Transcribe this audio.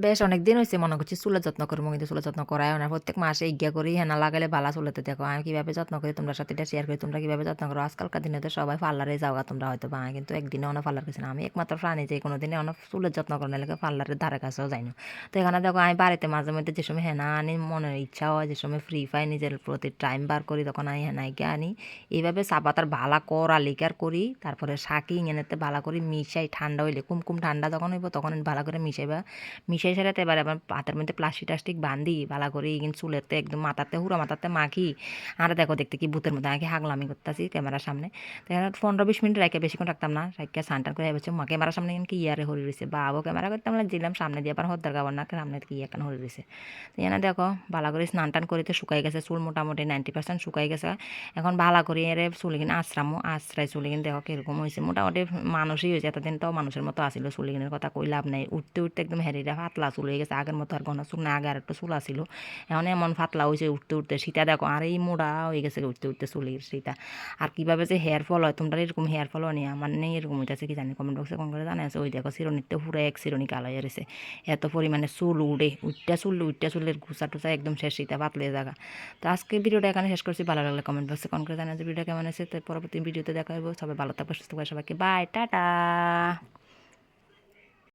বেশ অনেকদিন হইছে মনে করছি চুলের যত্ন করবো কিন্তু চুলের যত্ন করায়ও না। প্রত্যেক মাসে ইজ্ঞা করি হেনা লাগাইলে বালা চুলেতে দেখো আমি কিভাবে যত্ন করি তোমরা সাথে এটা শেয়ার করি। তোমরা কিভাবে যত্ন করো? আজকালকার দিনে তো সবাই পার্লারে যাওয়া তোমরা হয়তোবা আমি কিন্তু একদিনে অনেক পার্লার গেছি না। আমি একমাত্র প্রাণী যে কোনোদিনই অনেক চুলের যত্ন করার লাগে পার্লারের ধারে কাছেও যাই না। তো এখানে দেখো আমি বাড়িতে মাঝে মধ্যে যে সময় হেনা আনি মনের ইচ্ছা হয় যে সময় ফ্রি পাই নিজের প্রতি টাইম বার করি তখন আমি হেনা গিয়ে আনি। এইভাবে চা পাতার ভালা করা লিকার করি তারপরে শাকি ইংেনেতে ভালা করি মিশাই ঠান্ডা হইলে কুমকুম ঠান্ডা যখন হইব তখন ভালো করে মিশাইবা। মিশাই সারাতে এবার আবার হাতের মধ্যে প্লাস্টিক টাস্টিক বান্ধি ভালো করে কিন্তু চুলেতে একদম মাথাতে হুড়া মাথাতে মাখি। আর দেখো দেখতে কি ভূতের মধ্যে আগে হাগলামি করতেছি ক্যামেরার সামনে। তো 15-20 মিনিট রেখে বেশিক্ষণ রাখতাম না রাখা সানটান করে হচ্ছে মা ক্যামেরার সামনে কি ইয়ারে হরি রয়েছে বা আবো ক্যামেরা করতাম না দিলাম সামনে দিয়ে আবার হদ্দার গাবার না সামনে কি এখন হরি রয়েছে। তো এনে দেখো ভালো করে স্নান টান করিতে শুকাই গেছে চুল মোটামুটি 90% শুকাই গেছে। এখন ভালো করে এর চুল কিনে আশ্রামও আশ্রাই চুল কিনে দেখো কিরকম হয়েছে মোটামুটি মানুষই হয়েছে এতদিন তো মানুষের মতো আসিল চুল কিনের কথা কই লাভ নাই উঠতে উঠতে একদম হেরিটা পাতলা চুল হয়ে গেছে আগের মতো আর ঘন চুল না আগে আর একটা চুল আসিল এখন এমন পাতলা হয়েছে উঠতে উঠতে সীতা দেখো আর এই মোড়া হয়ে গেছে উঠতে উঠতে চুলের সীতা। আর কীভাবে যে হেয়ার ফল হয় তোমরা এরকম হেয়ার ফল হয় নি আমার নেই এরকম হইতেছে কি জানি কমেন্ট বক্সে কোন করে জানা আছে ওই দেখো চিরনিতে পুরো এক চিরনি কালো হয়ে গেছে এত পরিমাণে চুল উঠে উঠটা চুলের ঘুষা টুসা একদম শেষ সীতা পাতলে জায়গা। তো আজকে ভিডিওটা এখানে শেষ করছি ভালো লাগলে কমেন্ট বক্সে কোন করে জানা যে ভিডিওটা কেমন আছে তো পরবর্তী ভিডিওতে দেখা হইব সবাই ভালো থাকবে সুস্থ থাকবে সবাইকে বাই টাটা।